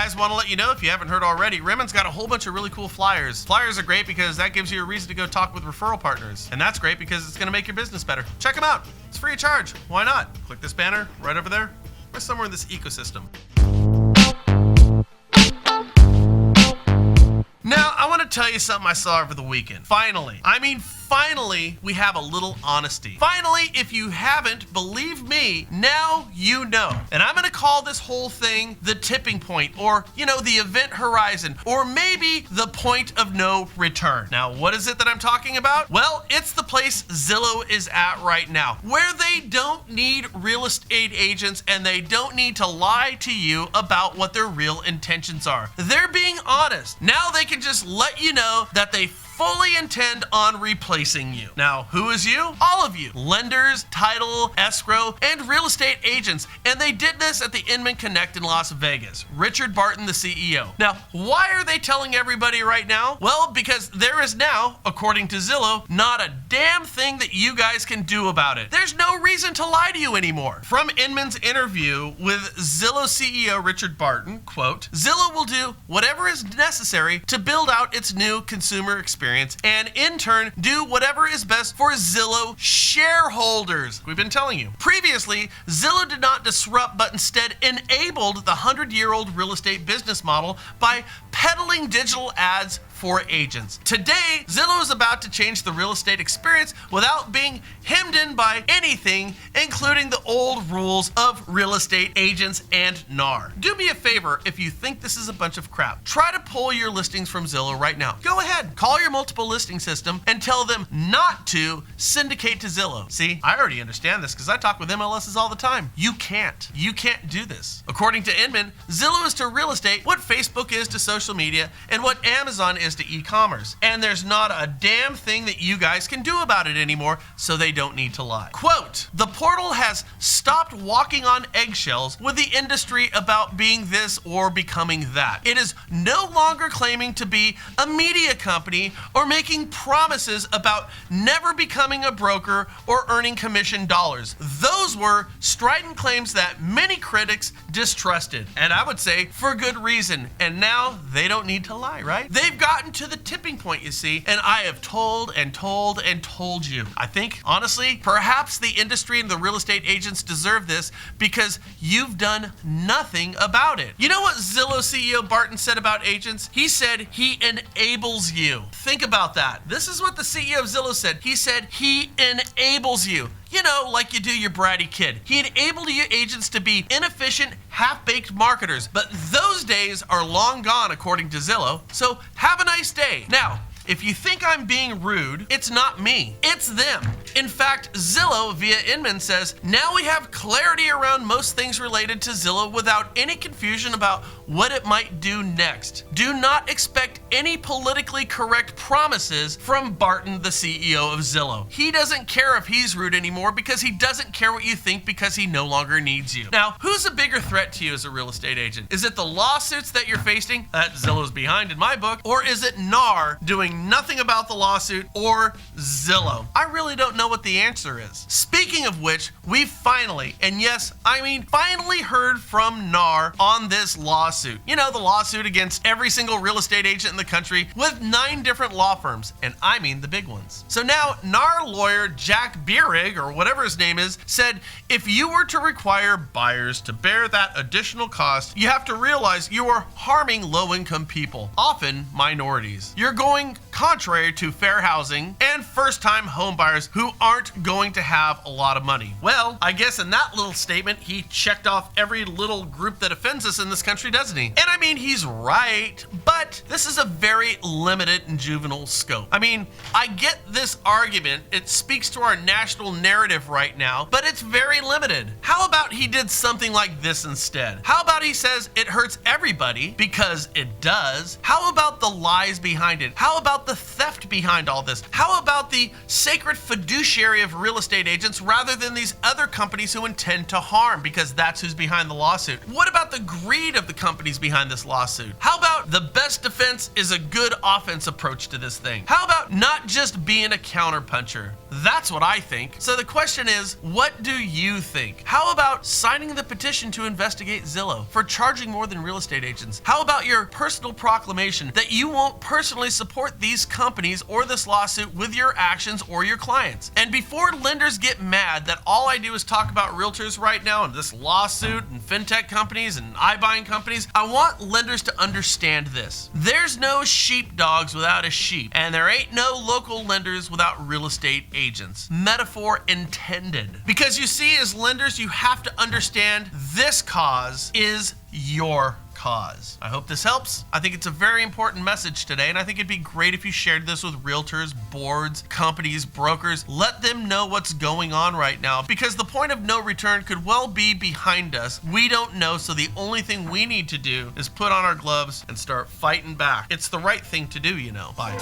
guys, want to let you know, if you haven't heard already, Rimmond's got a whole bunch of really cool flyers. Flyers are great because that gives you a reason to go talk with referral partners. And that's great because it's going to make your business better. Check them out. It's free of charge. Why not? Click this banner right over there. We're somewhere in this ecosystem. Now, I want to tell you something I saw over the weekend. Finally, we have a little honesty. Finally, if you haven't, believe me, now you know. And I'm going to call this whole thing the tipping point, or, the event horizon, or maybe the point of no return. Now, what is it that I'm talking about? Well, it's the place Zillow is at right now, where they don't need real estate agents and they don't need to lie to you about what their real intentions are. They're being honest. Now they can just let you know that they fully intend on replacing you. Now, who is you? All of you. Lenders, title, escrow, and real estate agents. And they did this at the Inman Connect in Las Vegas. Richard Barton, the CEO. Now, why are they telling everybody right now? Well, because there is now, according to Zillow, not a damn thing that you guys can do about it. There's no reason to lie to you anymore. From Inman's interview with Zillow CEO Richard Barton, quote, "Zillow will do whatever is necessary to build out its new consumer experience and in turn do whatever is best for Zillow shareholders." We've been telling you. Previously, Zillow did not disrupt but instead enabled the 100-year-old real estate business model by peddling digital ads for agents. Today, Zillow is about to change the real estate experience without being hemmed in by anything, including the old rules of real estate agents and NAR. Do me a favor if you think this is a bunch of crap. Try to pull your listings from Zillow right now. Go ahead, call your multiple listing system and tell them not to syndicate to Zillow. See, I already understand this because I talk with MLSs all the time. You can't do this. According to Inman, Zillow is to real estate what Facebook is to social media and what Amazon is to e-commerce. And there's not a damn thing that you guys can do about it anymore, so they don't need to lie. Quote, "The portal has stopped walking on eggshells with the industry about being this or becoming that. It is no longer claiming to be a media company or making promises about never becoming a broker or earning commission dollars." Those were strident claims that many critics distrusted, and I would say for good reason. And now they don't need to lie, right? They've gotten to the tipping point, you see, and I have told you. I think, honestly, perhaps the industry and the real estate agents deserve this because you've done nothing about it. You know what Zillow CEO Barton said about agents? He said he enables you. Think about that. This is what the CEO of Zillow said. He said he enables you. Like you do your bratty kid. He enabled you agents to be inefficient, half-baked marketers. But those days are long gone, according to Zillow. So have a nice day. Now, if you think I'm being rude, it's not me, it's them. In fact, Zillow via Inman says, "Now we have clarity around most things related to Zillow without any confusion about what it might do next. Do not expect any politically correct promises from Barton, the CEO of Zillow. He doesn't care if he's rude anymore because he doesn't care what you think because he no longer needs you." Now, who's a bigger threat to you as a real estate agent? Is it the lawsuits that you're facing that Zillow's behind in my book? Or is it NAR doing nothing about the lawsuit, or Zillow? I really don't know what the answer is. Speaking of which, we finally, and yes, I mean finally heard from NAR on this lawsuit. The lawsuit against every single real estate agent in the country with 9 different law firms, and I mean the big ones. So now NAR lawyer Jack Bierig, or whatever his name is, said if you were to require buyers to bear that additional cost, you have to realize you are harming low-income people, often minorities. You're going contrary to fair housing and first-time home buyers who aren't going to have a lot of money. Well, I guess in that little statement, he checked off every little group that offends us in this country, doesn't he? And I mean, he's right, but this is a very limited and juvenile scope. I mean, I get this argument. It speaks to our national narrative right now, but it's very limited. How about he did something like this instead? How about he says it hurts everybody because it does? How about the lies behind it? How about the theft behind all this? How about the sacred fiduciary of real estate agents rather than these other companies who intend to harm, because that's who's behind the lawsuit? What about the greed of the companies behind this lawsuit? How about the best defense is a good offense approach to this thing? How about not just being a counterpuncher? That's what I think. So the question is, what do you think? How about signing the petition to investigate Zillow for charging more than real estate agents? How about your personal proclamation that you won't personally support these companies or this lawsuit with your actions or your clients? And before lenders get mad that all I do is talk about realtors right now and this lawsuit and fintech companies and iBuying companies, I want lenders to understand this. There's no sheepdogs without a sheep, and there ain't no local lenders without real estate agents. Metaphor intended. Because you see, as lenders, you have to understand this cause is your cause. I hope this helps. I think it's a very important message today, and I think it'd be great if you shared this with realtors, boards, companies, brokers. Let them know what's going on right now, because the point of no return could well be behind us. We don't know, so the only thing we need to do is put on our gloves and start fighting back. It's the right thing to do, you know. Bye.